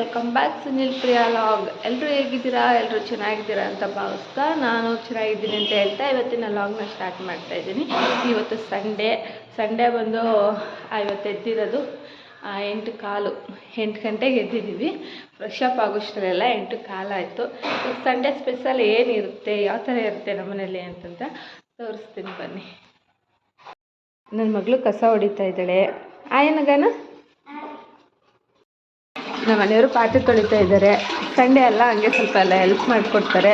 Welcome back Sunil Priya log. ಎಲ್ಲರೂ ಹೇಗಿದ್ದೀರಾ? ಎಲ್ಲರೂ ಚೆನ್ನಾಗಿದ್ದೀರಾ ಅಂತ ಭಾವಿಸ್ತಾ ನಾನು ಚೆನ್ನಾಗಿದ್ದೀನಿ ಅಂತ ಹೇಳ್ತಾ ಇವತ್ತಿನ ಲಾಗ್ನ ಸ್ಟಾರ್ಟ್ ಮಾಡ್ತಾ ಇದ್ದೀನಿ. ಇವತ್ತು ಸಂಡೇ ಬಂದು ಇವತ್ತು ಎದ್ದಿರೋದು 8:15 8 ಗಂಟೆಗೆ ಎದ್ದಿದ್ದೀವಿ. ಫ್ರೆಶ್ ಅಪ್ ಆಗೋಷ್ಟರೆಲ್ಲ 8:15 ಆಯಿತು. ಸಂಡೇ ಸ್ಪೆಷಲ್ ಏನಿರುತ್ತೆ, ಯಾವ ಥರ ಇರುತ್ತೆ ನಮ್ಮನೇಲಿ ಅಂತಂತ ತೋರಿಸ್ತೀನಿ ಬನ್ನಿ. ನನ್ನ ಮಗಳು ಕಸ ಹೊಡಿತಾ ಇದ್ದಾಳೆ. ಆಯನಗನ ನಮ್ಮ ಮನೆಯವರು ಪಾತ್ರೆ ತೊಳಿತಾ ಇದ್ದಾರೆ. ಸಂಡೇ ಅಲ್ಲ, ಹಂಗೆ ಸ್ವಲ್ಪ ಎಲ್ಲ ಹೆಲ್ಪ್ ಮಾಡಿಕೊಡ್ತಾರೆ.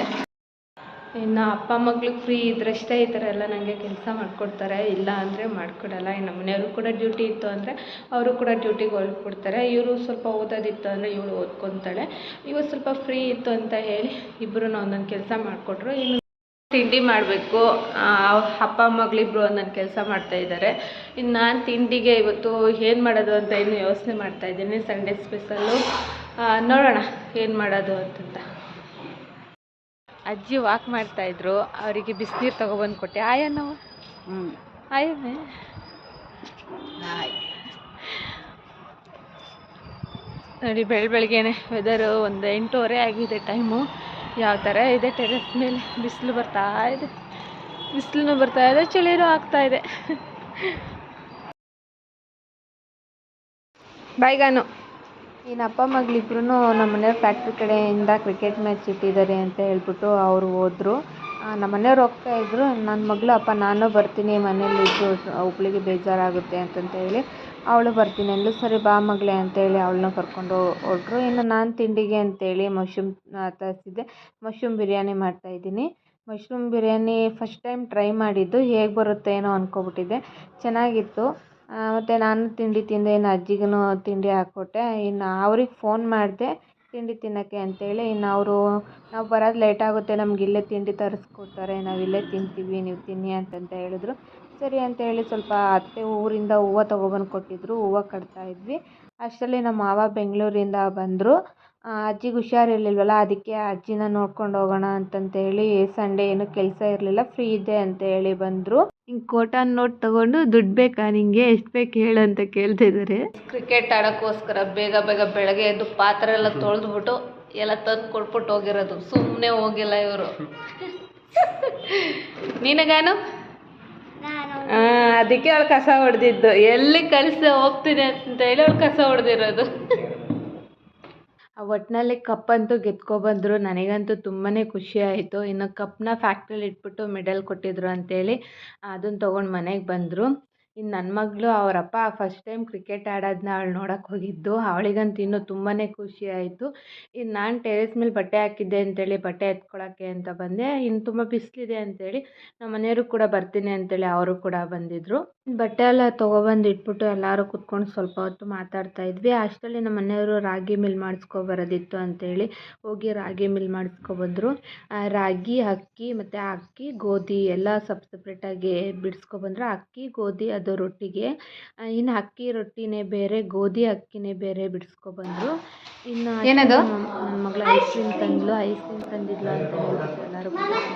ಇನ್ನು ಅಪ್ಪ ಮಗ್ಳಿಗೆ ಫ್ರೀ ಇದ್ರಷ್ಟೇ ಈ ಥರ ಎಲ್ಲ ನನಗೆ ಕೆಲಸ ಮಾಡಿಕೊಡ್ತಾರೆ, ಇಲ್ಲ ಅಂದರೆ ಮಾಡಿಕೊಡಲ್ಲ. ಇನ್ನು ನಮ್ಮ ಮನೆಯವರು ಕೂಡ ಡ್ಯೂಟಿ ಇತ್ತು ಅಂದರೆ ಅವರು ಕೂಡ ಡ್ಯೂಟಿಗೆ ಹೊರಟ್ಬಿಡ್ತಾರೆ. ಇವರು ಸ್ವಲ್ಪ ಓದೋದಿತ್ತು ಅಂದರೆ ಇವಳು ಓದ್ಕೊತಾಳೆ. ಇವತ್ತು ಸ್ವಲ್ಪ ಫ್ರೀ ಇತ್ತು ಅಂತ ಹೇಳಿ ಇಬ್ಬರೂ ಒಂದೊಂದು ಕೆಲಸ ಮಾಡಿಕೊಟ್ರು. ಇನ್ನು ತಿಂಡಿ ಮಾಡಬೇಕು. ಅಪ್ಪ ಮಗಳಿಬ್ರು ಒಂದೊಂದು ಕೆಲಸ ಮಾಡ್ತಾಯಿದ್ದಾರೆ. ಇನ್ನು ನಾನು ತಿಂಡಿಗೆ ಇವತ್ತು ಏನು ಮಾಡೋದು ಅಂತ ಇನ್ನೂ ಯೋಚನೆ ಮಾಡ್ತಾಯಿದ್ದೀನಿ. ಸಂಡೇ ಸ್ಪೆಷಲ್ಲು ನೋಡೋಣ ಏನು ಮಾಡೋದು ಅಂತಂತ. ಅಜ್ಜಿ ವಾಕ್ ಮಾಡ್ತಾಯಿದ್ರು, ಅವರಿಗೆ ಬಿಸಿನೀರು ತೊಗೊಬಂದು ಕೊಟ್ಟೆ. ಆಯನವ ಆಯನೇ ನೋಡಿ, ಬೆಳಗ್ಗೆನೆ ವೆದರು ಒಂದು 8:15 ಆಗಿದೆ ಟೈಮು. ಯಾವ ಥರ ಇದೆ ಟೆರೆಸ್ ಮೇಲೆ. ಬಿಸಿಲು ಬರ್ತಾ ಇದೆ, ಚಳಿನೂ ಆಗ್ತಾಯಿದೆ. ಬಾಯ್ಗಾನು ಇನ್ನು ಅಪ್ಪ ಮಗಳಿಬ್ರು ನಮ್ಮ ಮನೆಯವ್ರ ಫ್ಯಾಕ್ಟ್ರಿ ಕಡೆಯಿಂದ ಕ್ರಿಕೆಟ್ ಮ್ಯಾಚ್ ಇಟ್ಟಿದ್ದಾರೆ ಅಂತ ಹೇಳ್ಬಿಟ್ಟು ಅವರು ಹೋದರು. ನಮ್ಮ ಮನೆಯವ್ರು ಹೋಗ್ತಾಯಿದ್ರು. ನನ್ನ ಮಗಳು ಅಪ್ಪ ನಾನು ಬರ್ತೀನಿ, ಮನೇಲಿದ್ದು ಒಬ್ಳಿಗೆ ಬೇಜಾರಾಗುತ್ತೆ ಅಂತಂತ ಹೇಳಿ ಅವಳು ಬರ್ತೀನಿ ಅಂದ್ಲು. ಸರಿ ಬಾ ಮಗಳೇ ಅಂತೇಳಿ ಅವಳನ್ನ ಕರ್ಕೊಂಡು ಹೊರಟ್ರು. ಇನ್ನು ನಾನು ತಿಂಡಿಗೆ ಅಂತೇಳಿ ಮಶ್ರೂಮ್ ತರಿಸಿದ್ದೆ. ಮಶ್ರೂಮ್ ಬಿರಿಯಾನಿ ಮಾಡ್ತಾಯಿದ್ದೀನಿ. Mushroom biryani first time try ಮಾಡಿದ್ದು, ಹೇಗೆ ಬರುತ್ತೆ ಏನೋ ಅಂದ್ಕೊಬಿಟ್ಟಿದ್ದೆ. ಚೆನ್ನಾಗಿತ್ತು. ಮತ್ತು ನಾನು ತಿಂಡಿ ತಿಂದೆ. ಇನ್ನು ಅಜ್ಜಿಗೂ ತಿಂಡಿ ಹಾಕ್ಕೊಟ್ಟೆ. ಇನ್ನು ಅವ್ರಿಗೆ ಫೋನ್ ಮಾಡಿದೆ ತಿಂಡಿ ತಿನ್ನೋಕ್ಕೆ ಅಂತೇಳಿ. ಇನ್ನು ಅವರು ನಾವು ಬರೋದು ಲೇಟ್ ಆಗುತ್ತೆ, ನಮ್ಗೆ ಇಲ್ಲೇ ತಿಂಡಿ ತರಿಸ್ಕೊಡ್ತಾರೆ, ನಾವು ಇಲ್ಲೇ ತಿಂತೀವಿ, ನೀವು ತಿನ್ನಿ ಅಂತಂತ ಹೇಳಿದ್ರು. ಸರಿ ಅಂತೇಳಿ ಸ್ವಲ್ಪ ಅತ್ತೆ ಊರಿಂದ ಹೂವು ತೊಗೊಬಂದು ಕೊಟ್ಟಿದ್ರು, ಹೂವು ಕಟ್ತಾಯಿದ್ವಿ. ಅಷ್ಟರಲ್ಲಿ ನಮ್ಮ ಮಾವ ಬೆಂಗಳೂರಿಂದ ಬಂದರು. ಅಜ್ಜಿಗೆ ಹುಷಾರಿರ್ಲಿಲ್ವಲ್ಲ, ಅದಕ್ಕೆ ಅಜ್ಜಿನ ನೋಡ್ಕೊಂಡು ಹೋಗೋಣ ಅಂತಂತೇಳಿ ಸಂಡೇ ಏನು ಕೆಲಸ ಇರಲಿಲ್ಲ, ಫ್ರೀ ಇದೆ ಅಂತ ಹೇಳಿ ಬಂದರು. ಹಿಂಗೆ ಕೋಟಾನ್ ನೋಟ್ ತೊಗೊಂಡು ದುಡ್ಡು ಬೇಕಾ ನಿಂಗೆ, ಎಷ್ಟು ಬೇಕು ಹೇಳು ಅಂತ ಕೇಳ್ತಿದ್ದಾರೆ. ಕ್ರಿಕೆಟ್ ಆಡೋಕ್ಕೋಸ್ಕರ ಬೇಗ ಬೆಳಗ್ಗೆ ಎದ್ದು ಪಾತ್ರೆ ಎಲ್ಲ ತೊಳೆದ್ಬಿಟ್ಟು ಎಲ್ಲ ತಂದು ಕೊಟ್ಬಿಟ್ಟು ಹೋಗಿರೋದು. ಸುಮ್ಮನೆ ಹೋಗಿಲ್ಲ ಇವರು. ನಿನಗಾನು ಅದಕ್ಕೆ ಅವಳು ಕಸ ಹೊಡೆದಿದ್ದು. ಎಲ್ಲಿ ಕಳಿಸಿ ಹೋಗ್ತೀನಿ ಅಂತ ಹೇಳಿ ಅವಳು ಕಸ ಹೊಡೆದಿರೋದು. ಆ ಒಟ್ಟಿನಲ್ಲಿ ಕಪ್ಪಂತೂ ಗೆದ್ಕೊಬಂದರು. ನನಗಂತೂ ತುಂಬಾ ಖುಷಿ ಆಯಿತು. ಇನ್ನು ಕಪ್ಪನ್ನ ಫ್ಯಾಕ್ಟ್ರಿಲಿ ಇಟ್ಬಿಟ್ಟು ಮೆಡಲ್ ಕೊಟ್ಟಿದ್ರು ಅಂತೇಳಿ ಅದನ್ನು ತೊಗೊಂಡು ಮನೆಗೆ ಬಂದರು. ಇನ್ನು ನನ್ನ ಮಗಳು ಅವರಪ್ಪ ಫಸ್ಟ್ ಟೈಮ್ ಕ್ರಿಕೆಟ್ ಆಡೋದನ್ನ ಅವಳು ನೋಡೋಕ್ಕೆ ಹೋಗಿದ್ದು. ಅವಳಿಗಂತೂ ಇನ್ನೂ ತುಂಬಾ ಖುಷಿ ಆಯಿತು. ಇನ್ನು ನಾನು ಟೆರೇಸ್ ಮೇಲೆ ಬಟ್ಟೆ ಹಾಕಿದ್ದೆ ಅಂತೇಳಿ ಬಟ್ಟೆ ಎತ್ಕೊಳ್ಳೋಕ್ಕೆ ಅಂತ ಬಂದೆ. ಇನ್ನು ತುಂಬ ಬಿಸಿಲಿದೆ ಅಂತೇಳಿ ನಮ್ಮ ಮನೆಯವರು ಕೂಡ ಬರ್ತೀನಿ ಅಂತೇಳಿ ಅವರು ಕೂಡ ಬಂದಿದ್ದರು. ಬಟ್ಟೆ ಎಲ್ಲ ತೊಗೊಬಂದು ಇಟ್ಬಿಟ್ಟು ಎಲ್ಲರೂ ಕುತ್ಕೊಂಡು ಸ್ವಲ್ಪ ಹೊತ್ತು ಮಾತಾಡ್ತಾ ಇದ್ವಿ. ಅಷ್ಟರಲ್ಲಿ ನಮ್ಮ ಮನೆಯವರು ರಾಗಿ ಮಿಲ್ ಮಾಡಿಸ್ಕೊಬರೋದಿತ್ತು ಅಂತೇಳಿ ಹೋಗಿ ರಾಗಿ ಮಿಲ್ ಮಾಡಿಸ್ಕೊಬಂದರು. ರಾಗಿ, ಅಕ್ಕಿ ಮತ್ತು ಅಕ್ಕಿ ಗೋಧಿ ಎಲ್ಲ ಸಪ್ರೇಟಾಗಿ ಬಿಡಿಸ್ಕೊಬಂದರು. ಅಕ್ಕಿ ಗೋಧಿ ಅದು ರೊಟ್ಟಿಗೆ, ಇನ್ನು ಅಕ್ಕಿ ರೊಟ್ಟಿನೇ ಬೇರೆ, ಗೋಧಿ ಅಕ್ಕಿನೇ ಬೇರೆ ಬಿಡಿಸ್ಕೊಬಂದರು. ಇನ್ನು ನನ್ನ ಮಗಳು ಐಸ್ ಕ್ರೀಮ್ ತಂದಿದ್ಲು ಅಂತ ಹೇಳ್ಬಿಟ್ಟು ಎಲ್ಲರೂ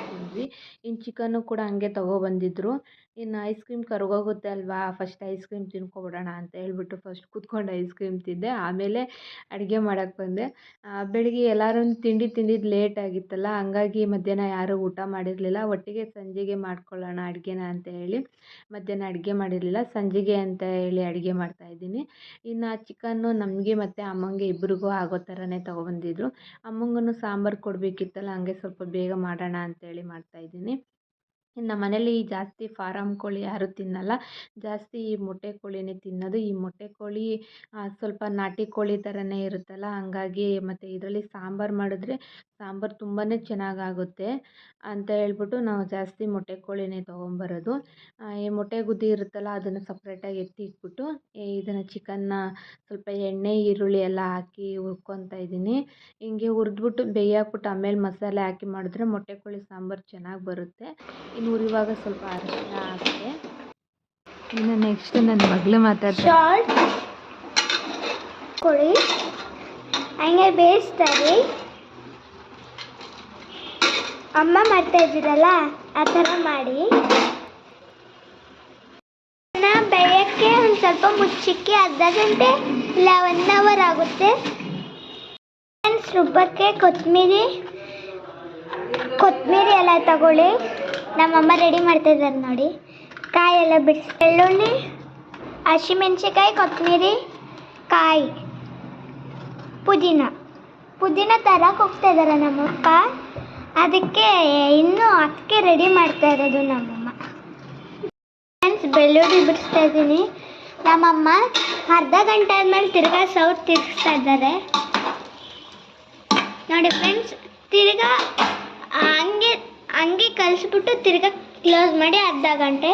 ತಿಂದ್ವಿ. ಇನ್ನು ಚಿಕನ್ನು ಕೂಡ ಹಂಗೆ ತೊಗೊಬಂದಿದ್ರು. ಇನ್ನು ಐಸ್ ಕ್ರೀಮ್ ಕರ್ಗೋಗುತ್ತೆ ಅಲ್ವಾ, ಫಸ್ಟ್ ಐಸ್ ಕ್ರೀಮ್ ತಿನ್ಕೊಬಿಡೋಣ ಅಂತ ಹೇಳ್ಬಿಟ್ಟು ಫಸ್ಟ್ ಕೂತ್ಕೊಂಡು ಐಸ್ ಕ್ರೀಮ್ ತಿಂದೆ. ಆಮೇಲೆ ಅಡುಗೆ ಮಾಡೋಕ್ಕೆ ಬಂದೆ. ಬೆಳಿಗ್ಗೆ ಎಲ್ಲರೂ ತಿಂಡಿ ತಿಂದಿದ್ದು ಲೇಟ್ ಆಗಿತ್ತಲ್ಲ, ಹಂಗಾಗಿ ಮಧ್ಯಾಹ್ನ ಯಾರೂ ಊಟ ಮಾಡಿರಲಿಲ್ಲ. ಒಟ್ಟಿಗೆ ಸಂಜೆಗೆ ಮಾಡ್ಕೊಳ್ಳೋಣ ಅಡುಗೆನ ಅಂತ ಹೇಳಿ ಮಧ್ಯಾಹ್ನ ಅಡುಗೆ ಮಾಡಿರಲಿಲ್ಲ, ಸಂಜೆಗೆ ಅಂತ ಹೇಳಿ ಅಡುಗೆ ಮಾಡ್ತಾಯಿದ್ದೀನಿ. ಇನ್ನು ಚಿಕನ್ನು ನಮಗೆ ಮತ್ತು ಅಮ್ಮಂಗೆ ಇಬ್ರಿಗೂ ಆಗೋ ಥರನೇ ತೊಗೊಬಂದಿದ್ರು. ಅಮ್ಮಂಗೂ ಸಾಂಬಾರು ಕೊಡಬೇಕಿತ್ತಲ್ಲ, ಹಂಗೆ ಸ್ವಲ್ಪ ಬೇಗ ಮಾಡೋಣ ಅಂತೇಳಿ ಮಾಡ್ತಾಯಿದ್ದೀನಿ. ಇನ್ನು ನಮ್ಮ ಮನೇಲಿ ಜಾಸ್ತಿ ಫಾರಮ್ ಕೋಳಿ ಯಾರೂ ತಿನ್ನಲ್ಲ, ಜಾಸ್ತಿ ಈ ಮೊಟ್ಟೆ ಕೋಳಿನೇ ತಿನ್ನೋದು. ಈ ಮೊಟ್ಟೆ ಕೋಳಿ ಸ್ವಲ್ಪ ನಾಟಿ ಕೋಳಿ ಥರನೇ ಇರುತ್ತಲ್ಲ, ಹಂಗಾಗಿ ಮತ್ತು ಇದರಲ್ಲಿ ಸಾಂಬಾರು ಮಾಡಿದ್ರೆ ಸಾಂಬಾರು ತುಂಬಾ ಚೆನ್ನಾಗಾಗುತ್ತೆ ಅಂತ ಹೇಳ್ಬಿಟ್ಟು ನಾವು ಜಾಸ್ತಿ ಮೊಟ್ಟೆ ಕೋಳಿನೇ ತೊಗೊಂಬರೋದು. ಈ ಮೊಟ್ಟೆ ಗುದ್ದಿ ಇರುತ್ತಲ್ಲ, ಅದನ್ನು ಸಪ್ರೇಟಾಗಿ ಎತ್ತಿ ಇಟ್ಬಿಟ್ಟು ಇದನ್ನು ಚಿಕನ್ನ ಸ್ವಲ್ಪ ಎಣ್ಣೆ ಈರುಳ್ಳಿ ಎಲ್ಲ ಹಾಕಿ ಹುರ್ಕೊತಾ ಇದ್ದೀನಿ. ಹಿಂಗೆ ಹುರಿದ್ಬಿಟ್ಟು ಬೇಯಾಕ್ಬಿಟ್ಟು ಆಮೇಲೆ ಮಸಾಲೆ ಹಾಕಿ ಮಾಡಿದ್ರೆ ಮೊಟ್ಟೆ ಕೋಳಿ ಸಾಂಬಾರು ಚೆನ್ನಾಗಿ ಬರುತ್ತೆ. ಇನ್ನು ಹುರಿಯುವಾಗ ಸ್ವಲ್ಪ ಅರಿಶಿನ ಹಾಕಿದೆ. ಇನ್ನು ನೆಕ್ಸ್ಟ್ ನನ್ನ ಮಗಳು ಮಾತಾಡ್ತಾರೆ. ಕೊಡಿ ಹಂಗೆ ಬೇಯಿಸ್ತಾರೆ, ಅಮ್ಮ ಮಾಡ್ತಾ ಇದ್ದೀರಲ್ಲ ಆ ಥರ ಮಾಡಿ. ಬೇಯಕ್ಕೆ ಒಂದು ಸ್ವಲ್ಪ ಮುಚ್ಚಿಕ್ಕೆ ಅರ್ಧ ಗಂಟೆ ಇಲ್ಲ 1 ಅವರ್ ಆಗುತ್ತೆ. ರುಬ್ಬಕ್ಕೆ ಕೊತ್ತಂಬರಿ ಎಲ್ಲ ತಗೊಳ್ಳಿ. ನಮ್ಮಮ್ಮ ರೆಡಿ ಮಾಡ್ತಿದ್ದಾರೆ ನೋಡಿ. ಕಾಯಿ ಎಲ್ಲ ಬಿಡಿಸಿ, ಬೆಳ್ಳುಳ್ಳಿ, ಹಸಿಮೆಣಸಿಕಾಯಿ, ಕೊತ್ತಂಬರಿ, ಕಾಯಿ, ಪುದೀನ ತರಕ್ಕೆ ಹೋಗ್ತಾ ಇದ್ದಾರೆ ನಮ್ಮಪ್ಪ. ಅದಕ್ಕೆ ರೆಡಿ ಮಾಡ್ತಾ ಇರೋದು ನಮ್ಮಮ್ಮ. ಫ್ರೆಂಡ್ಸ್, ಬೆಳ್ಳುಳ್ಳಿ ಬಿಡಿಸ್ತಾ ಇದ್ದೀನಿ. ನಮ್ಮಮ್ಮ ಅರ್ಧ ಗಂಟೆ ಆದಮೇಲೆ ತಿರ್ಗಾ ಸೌಟ್ ತಿರ್ಗಿಸ್ತಾ ಇದ್ದಾರೆ ನೋಡಿ ಫ್ರೆಂಡ್ಸ್. ತಿರ್ಗಾ ಹಂಗೆ ಕಲಿಸ್ಬಿಟ್ಟು ತಿರ್ಗಾ ಕ್ಲೋಸ್ ಮಾಡಿ ಅರ್ಧ ಗಂಟೆ.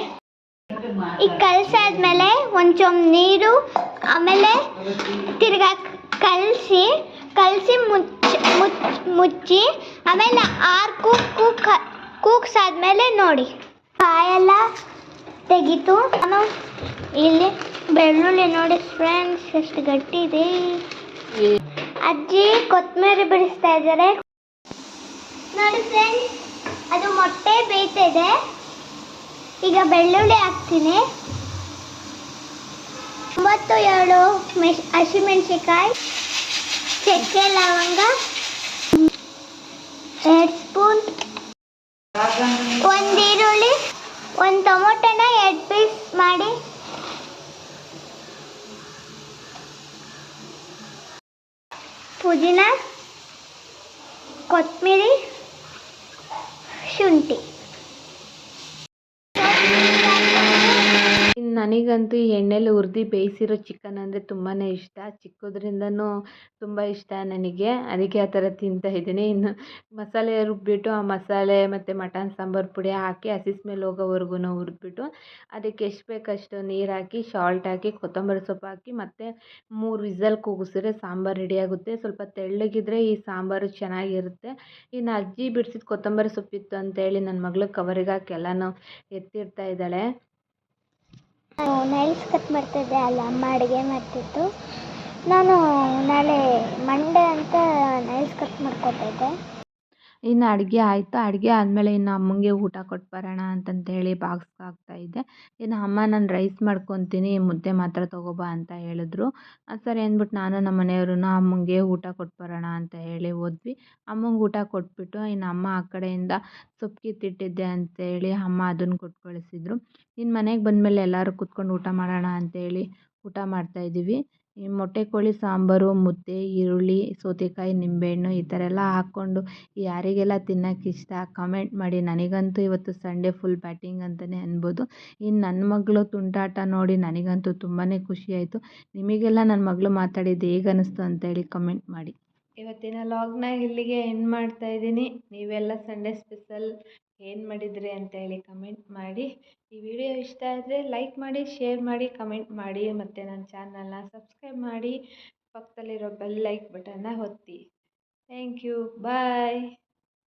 ಈಗ ಕಲಸಾದ್ಮೇಲೆ ಒಂದು ಚೊಂಬು ನೀರು, ಆಮೇಲೆ ತಿರ್ಗಾ ಕಲಸಿ ಮುಚ್ಚಿ ಆಮೇಲೆ 6 ಕೂಗ್ಸಾದ್ಮೇಲೆ ನೋಡಿ ಕಾಯೆಲ್ಲ ತೆಗೀತು. ನಾನು ಇಲ್ಲಿ ಬೆಳ್ಳುಳ್ಳಿ ನೋಡಿ ಫ್ರೆಂಡ್ಸ್ ಎಷ್ಟು ಗಟ್ಟಿ ಇದೆ. ಅಜ್ಜಿ ಕೊತ್ತಂಬರಿ ಬಿಡಿಸ್ತಾ ಇದ್ದಾರೆ ನೋಡಿ ಫ್ರೆಂಡ್ಸ್. ಅದು ಮೊಟ್ಟೆ ಬೇಯ್ತಿದೆ. ಈಗ ಬೆಳ್ಳುಳ್ಳಿ ಹಾಕ್ತೀನಿ. 97 ಹಸಿಮೆಣಸಿಕಾಯಿ, ಚಕ್ಕೆ, ಲವಂಗ, 2 ಸ್ಪೂನ್, 1 ಈರುಳ್ಳಿ, 1 ಟೊಮೊಟೊನ 2 ಪೀಸ್ ಮಾಡಿ, ಪುದೀನ, ಕೊತ್ತಂಬರಿ, ಶುಂಠಿ. ನನಗಂತೂ ಈ ಎಣ್ಣೆಲಿ ಹುರಿದು ಬೇಯಿಸಿರೋ ಚಿಕನ್ ಅಂದರೆ ತುಂಬಾ ಇಷ್ಟ. ಚಿಕ್ಕದ್ರಿಂದನೂ ತುಂಬ ಇಷ್ಟ ನನಗೆ. ಅದಕ್ಕೆ ಆ ಥರ ತಿಂತಾಯಿದ್ದೀನಿ. ಇನ್ನು ಮಸಾಲೆ ರುಬ್ಬಿಬಿಟ್ಟು ಆ ಮಸಾಲೆ ಮತ್ತು ಮಟನ್ ಸಾಂಬಾರು ಪುಡಿ ಹಾಕಿ ಹಸಿ ಸ್ಮೆಲ್ ಹೋಗೋವರೆಗೂ ಹುರಿದ್ಬಿಟ್ಟು ಅದಕ್ಕೆ ಎಷ್ಟು ಬೇಕು ಅಷ್ಟು ನೀರು ಹಾಕಿ, ಶಾಲ್ಟ್ ಹಾಕಿ, ಕೊತ್ತಂಬರಿ ಸೊಪ್ಪು ಹಾಕಿ ಮತ್ತು 3 ವಿಸಲ್ ಕೂಗಿಸಿದ್ರೆ ಸಾಂಬಾರು ರೆಡಿಯಾಗುತ್ತೆ. ಸ್ವಲ್ಪ ತೆಳ್ಳಗಿದ್ರೆ ಈ ಸಾಂಬಾರು ಚೆನ್ನಾಗಿರುತ್ತೆ. ಇನ್ನು ಅಜ್ಜಿ ಬಿಡಿಸಿದ ಕೊತ್ತಂಬರಿ ಸೊಪ್ಪಿತ್ತು ಅಂತೇಳಿ ನನ್ನ ಮಗಳು ಕವರಿಗೆ ಹಾಕಿ ಎಲ್ಲನೂ ಎತ್ತಿಡ್ತಾ ಇದ್ದಾಳೆ. ನೈಲ್ಸ್ ಕಟ್ ಮಾಡ್ತಿದ್ದೆ, ಅಲ್ಲ ಅಮ್ಮ ಅಡುಗೆ ಮಾಡ್ತಿತ್ತು. ನಾನು ನಾಳೆ ಮಂಡೇ ಅಂತ ನೈಲ್ಸ್ ಕಟ್ ಮಾಡ್ಕೊತಾ ಇದ್ದೆ. ಇನ್ನು ಅಡುಗೆ ಆಯಿತು. ಅಡುಗೆ ಆದಮೇಲೆ ಇನ್ನು ಅಮ್ಮಂಗೆ ಊಟ ಕೊಟ್ಟು ಬರೋಣ ಅಂತಂತೇಳಿ ಬಾಕ್ಸ್ಗೆ ಹಾಕ್ತಾಯಿದ್ದೆ. ಇನ್ನು ಅಮ್ಮ ನಾನು ರೈಸ್ ಮಾಡ್ಕೊತೀನಿ, ಮುದ್ದೆ ಮಾತ್ರ ತೊಗೊಬಾ ಅಂತ ಹೇಳಿದ್ರು. ಸರಿ ಅಂದ್ಬಿಟ್ಟು ನಾನು ನಮ್ಮ ಮನೆಯವ್ರೂ ಅಮ್ಮಂಗೆ ಊಟ ಕೊಟ್ಟು ಬರೋಣ ಅಂತ ಹೇಳಿ ಹೋದ್ವಿ. ಅಮ್ಮಂಗೆ ಊಟ ಕೊಟ್ಬಿಟ್ಟು ಇನ್ನು ಅಮ್ಮ ಆ ಕಡೆಯಿಂದ ಸೊಪ್ಪು ಕಿತ್ತಿಟ್ಟಿದ್ದೆ ಅಂತೇಳಿ ಅಮ್ಮ ಅದನ್ನು ಕೊಟ್ಟು ಕಳಿಸಿದ್ರು. ಇನ್ನು ಮನೆಗೆ ಬಂದಮೇಲೆ ಎಲ್ಲರೂ ಕೂತ್ಕೊಂಡು ಊಟ ಮಾಡೋಣ ಅಂತೇಳಿ ಊಟ ಮಾಡ್ತಾಯಿದ್ದೀವಿ. ಈ ಮೊಟ್ಟೆ ಕೋಳಿ ಸಾಂಬಾರು, ಮುದ್ದೆ, ಈರುಳ್ಳಿ, ಸೌತೆಕಾಯಿ, ನಿಂಬೆಹಣ್ಣು ಈ ಥರ ಎಲ್ಲ ಹಾಕ್ಕೊಂಡು ಯಾರಿಗೆಲ್ಲ ತಿನ್ನೋಕೆ ಇಷ್ಟ ಕಮೆಂಟ್ ಮಾಡಿ. ನನಗಂತೂ ಇವತ್ತು ಸಂಡೇ ಫುಲ್ ಬ್ಯಾಟಿಂಗ್ ಅಂತಲೇ ಅನ್ಬೋದು. ಇನ್ನು ನನ್ನ ಮಗಳು ತುಂಟಾಟ ನೋಡಿ ನನಗಂತೂ ತುಂಬಾ ಖುಷಿಯಾಯಿತು. ನಿಮಗೆಲ್ಲ ನನ್ನ ಮಗಳು ಮಾತಾಡಿದ್ದು ಹೇಗೆ ಅನ್ನಿಸ್ತು ಅಂತೇಳಿ ಕಮೆಂಟ್ ಮಾಡಿ. ಇವತ್ತಿನ ಲಾಗ್ನ ಇಲ್ಲಿಗೆ ಎಂಡ್ ಮಾಡ್ತಾಯಿದ್ದೀನಿ. ನೀವೆಲ್ಲ ಸಂಡೇ ಸ್ಪೆಷಲ್ ಏನು ಮಾಡಿದ್ರಿ ಅಂತೇಳಿ ಕಮೆಂಟ್ ಮಾಡಿ. ಈ ವಿಡಿಯೋ ಇಷ್ಟ ಆದರೆ ಲೈಕ್ ಮಾಡಿ, ಶೇರ್ ಮಾಡಿ, ಕಮೆಂಟ್ ಮಾಡಿ ಮತ್ತು ನನ್ನ ಚಾನಲ್ನ ಸಬ್ಸ್ಕ್ರೈಬ್ ಮಾಡಿ. ಪಕ್ಕದಲ್ಲಿರೋ ಬೆಲ್ ಲೈಕ್ ಬಟನ್ನ ಒತ್ತಿ. Thank you. ಬಾಯ್.